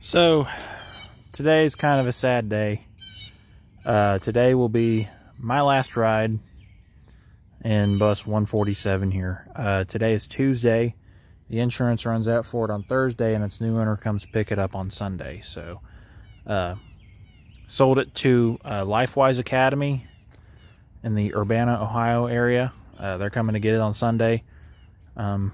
So today is kind of a sad day. Today will be my last ride in bus 147 here. Today is Tuesday. The insurance runs out for it on Thursday, and its new owner comes to pick it up on Sunday. So sold it to LifeWise Academy in the Urbana, Ohio area. They're coming to get it on Sunday. A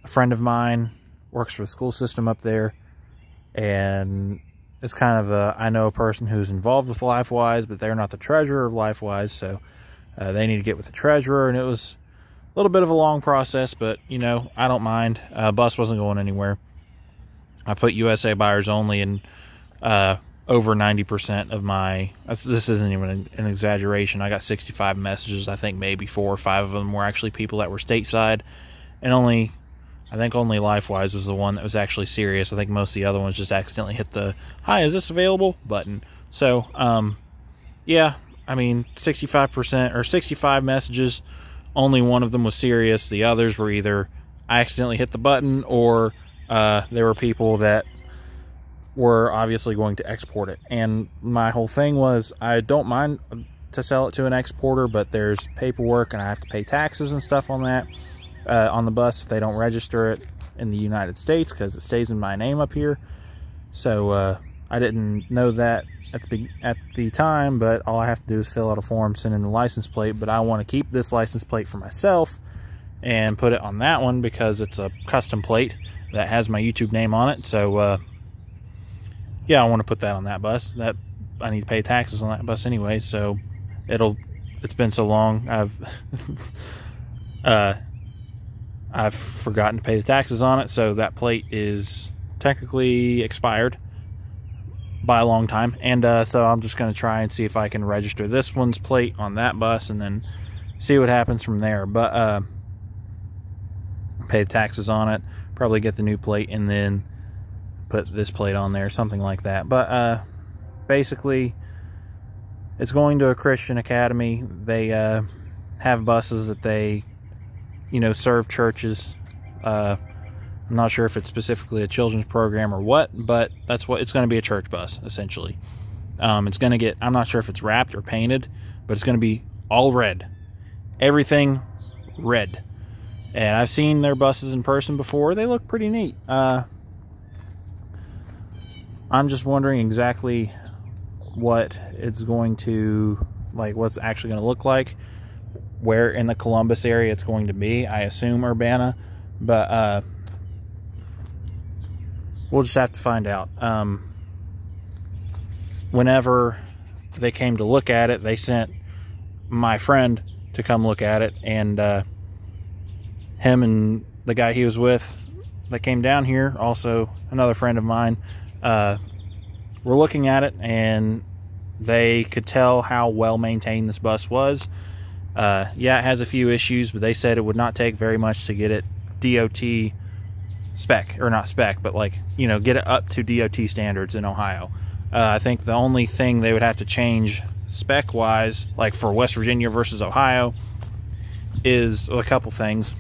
friend of mine works for the school system up there, and it's kind of I know a person who's involved with LifeWise, but they're not the treasurer of LifeWise, so they need to get with the treasurer, and it was a little bit of a long process, but you know, I don't mind. Bus wasn't going anywhere. I put USA buyers only, and over 90% of my, this isn't even an exaggeration, I got 65 messages. I think maybe 4 or 5 of them were actually people that were stateside, and I think only LifeWise was the one that was actually serious. I think most of the other ones just accidentally hit the "Hi, is this available?" button. So, yeah, I mean, 65% or 65 messages, only one of them was serious. The others were either I accidentally hit the button, or there were people that were obviously going to export it. And my whole thing was, I don't mind to sell it to an exporter, but there's paperwork and I have to pay taxes and stuff on that. On the bus if they don't register it in the United States, because it stays in my name up here. So I didn't know that at the time, but all I have to do is fill out a form, send in the license plate. But I want to keep this license plate for myself and put it on that one because it's a custom plate that has my YouTube name on it. So yeah, I want to put that on that bus. That I need to pay taxes on that bus anyway, so it's been so long, I've forgotten to pay the taxes on it, so that plate is technically expired by a long time. And so I'm just going to try and see if I can register this one's plate on that bus and then see what happens from there. But pay the taxes on it, probably get the new plate, and then put this plate on there, something like that. But basically, it's going to a Christian academy. They have buses that they, you know, serve churches. I'm not sure if it's specifically a children's program or what, but that's what it's going to be, a church bus essentially. It's going to get, I'm not sure if it's wrapped or painted, but it's going to be all red, everything red. And I've seen their buses in person before. They look pretty neat. I'm just wondering exactly what it's going to, like, what's actually going to look like, where in the Columbus area it's going to be. I assume Urbana, but we'll just have to find out. Whenever they came to look at it, they sent my friend to come look at it, and him and the guy he was with that came down here, also another friend of mine, were looking at it, and they could tell how well maintained this bus was. Yeah, it has a few issues, but they said it would not take very much to get it DOT spec, or not spec, but like, you know, get it up to DOT standards in Ohio. I think the only thing they would have to change spec wise, like for West Virginia versus Ohio, is a couple things.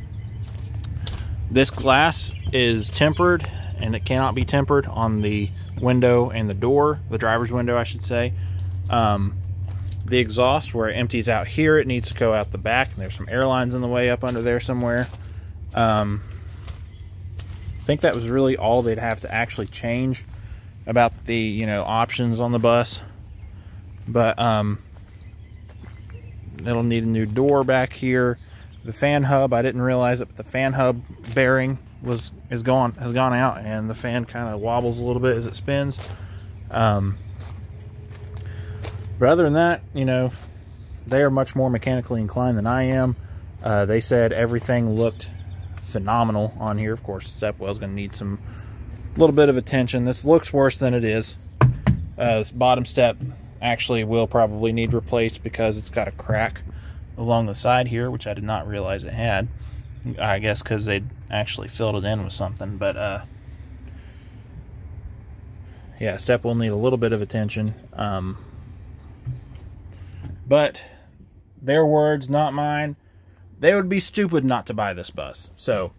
This glass is tempered, and it cannot be tempered on the window and the door, the driver's window, I should say. The exhaust, where it empties out here, it needs to go out the back, and there's some airlines in the way up under there somewhere. I think that was really all they'd have to actually change about the, you know, options on the bus. But it'll need a new door back here. The fan hub, I didn't realize it, but the fan hub bearing has gone out, and the fan kind of wobbles a little bit as it spins. But other than that, you know, they are much more mechanically inclined than I am. They said everything looked phenomenal on here. Of course, the stepwell's going to need a little bit of attention. This looks worse than it is. This bottom step actually will probably need replaced because it's got a crack along the side here, which I did not realize it had. I guess because they actually filled it in with something. But yeah, step will need a little bit of attention. But their words, not mine. They would be stupid not to buy this bus. So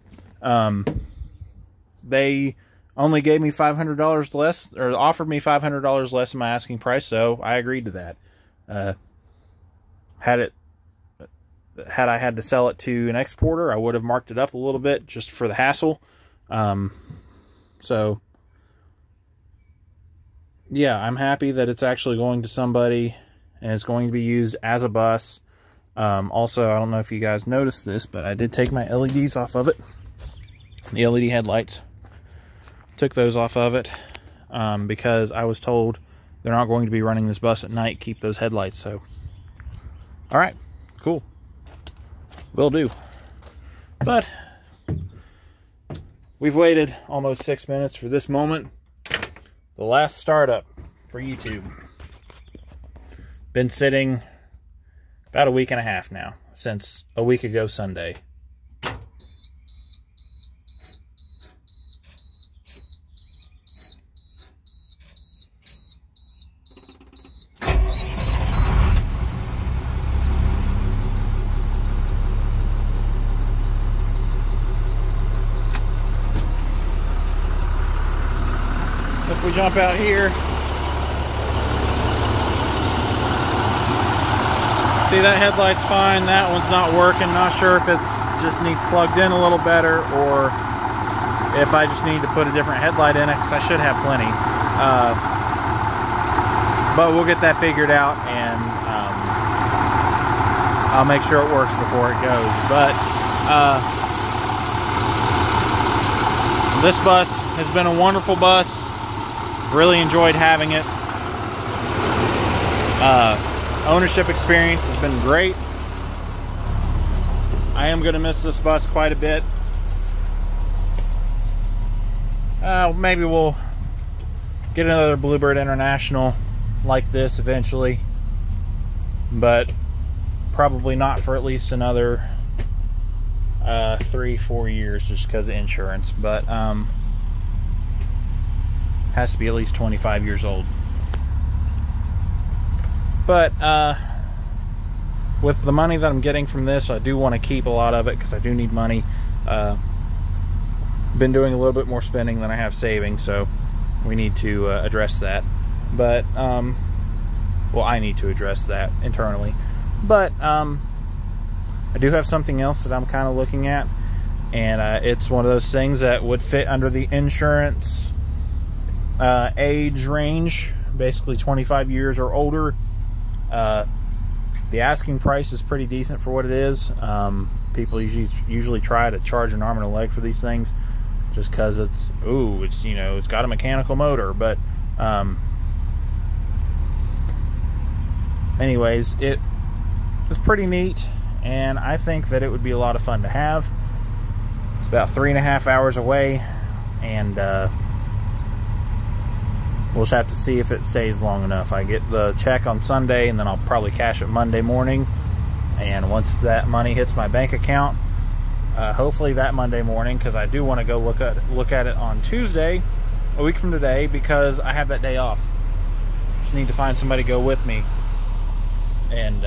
they only gave me $500 less, or offered me $500 less than my asking price, so I agreed to that. Had I had to sell it to an exporter, I would have marked it up a little bit just for the hassle. So yeah, I'm happy that it's actually going to somebody and it's going to be used as a bus. Also, I don't know if you guys noticed this, but I did take my LEDs off of it. The LED headlights. Took those off of it because I was told they're not going to be running this bus at night. Keep those headlights. So, all right, cool. Will do. But we've waited almost 6 minutes for this moment. The last startup for YouTube. Been sitting about a week and a half now, since a week ago Sunday. If we jump out here, see, that headlight's fine, that one's not working. Not sure if it's just needs plugged in a little better or if I just need to put a different headlight in it, because I should have plenty. But we'll get that figured out, and I'll make sure it works before it goes. But this bus has been a wonderful bus. Really enjoyed having it. Ownership experience has been great. I am going to miss this bus quite a bit. Maybe we'll get another Bluebird International like this eventually, but probably not for at least another 3-4 years, just because of insurance. But has to be at least 25 years old. But with the money that I'm getting from this, I do want to keep a lot of it because I do need money. Been doing a little bit more spending than I have saving, so we need to address that. But well, I need to address that internally. But I do have something else that I'm kind of looking at, and it's one of those things that would fit under the insurance age range, basically 25 years or older. The asking price is pretty decent for what it is. People usually try to charge an arm and a leg for these things, just because it's you know, it's got a mechanical motor. But anyways, it is pretty neat, and I think that it would be a lot of fun to have. It's about 3.5 hours away, and we'll just have to see if it stays long enough. I get the check on Sunday, and then I'll probably cash it Monday morning. And once that money hits my bank account, hopefully that Monday morning, because I do want to go look at it on Tuesday, a week from today, because I have that day off. Just need to find somebody to go with me, and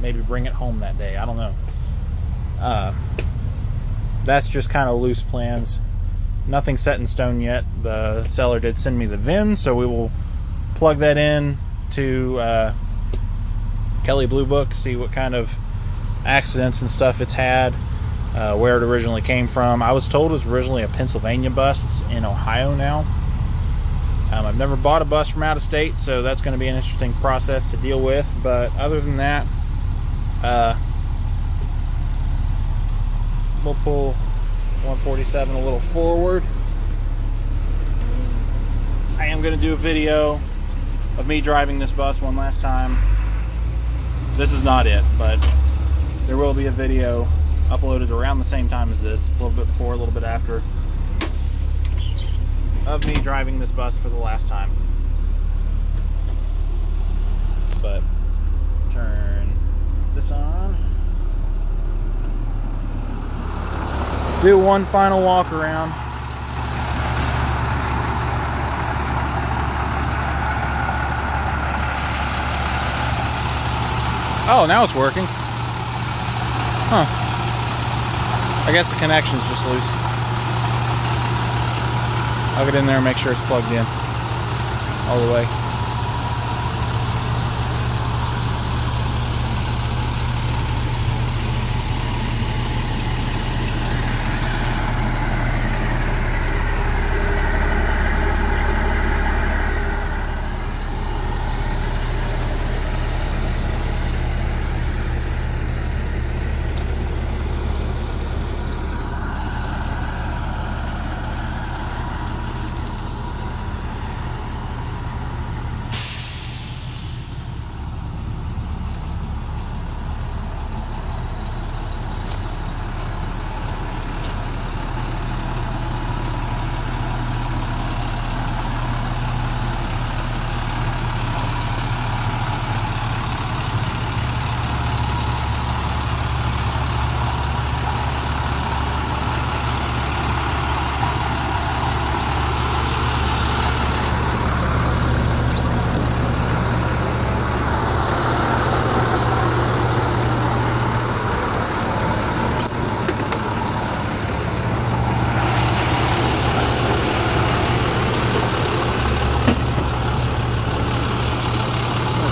maybe bring it home that day. I don't know. That's just kind of loose plans. Nothing set in stone yet. The seller did send me the VIN, so we will plug that in to Kelley Blue Book, see what kind of accidents and stuff it's had, where it originally came from. I was told it was originally a Pennsylvania bus. It's in Ohio now. I've never bought a bus from out of state, so that's going to be an interesting process to deal with. But other than that, we'll pull 147 a little forward. I am going to do a video of me driving this bus one last time. This is not it, but there will be a video uploaded around the same time as this, a little bit before, a little bit after, of me driving this bus for the last time. But turn this on. Do one final walk around. Oh, now it's working. Huh. I guess the connection's just loose. I'll get in there and make sure it's plugged in all the way.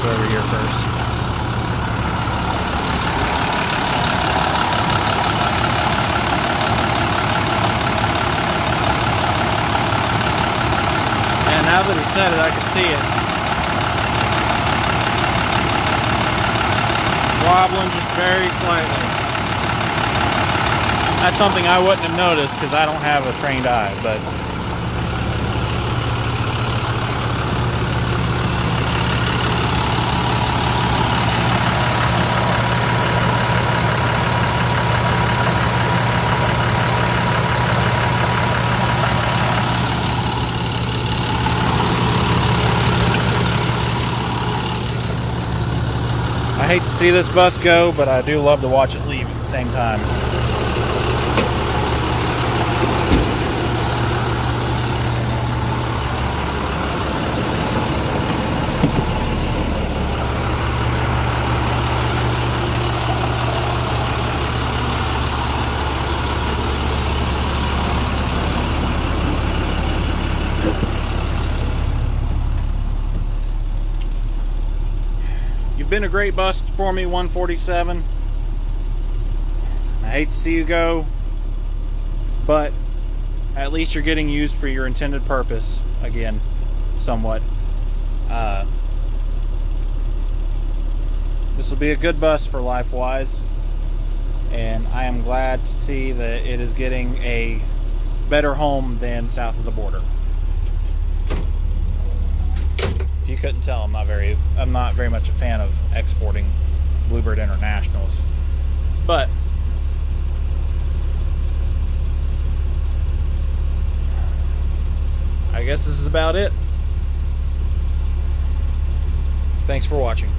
Over here first. And now that he said it, I can see it. Wobbling just very slightly. That's something I wouldn't have noticed because I don't have a trained eye, but I hate to see this bus go, but I do love to watch it leave at the same time. You've been a great bus for me, 147. I hate to see you go, but at least you're getting used for your intended purpose again, somewhat. This will be a good bus for LifeWise, and I am glad to see that it is getting a better home than south of the border. If you couldn't tell, I'm not very much a fan of exporting Bluebird Internationals, but I guess this is about it. Thanks for watching.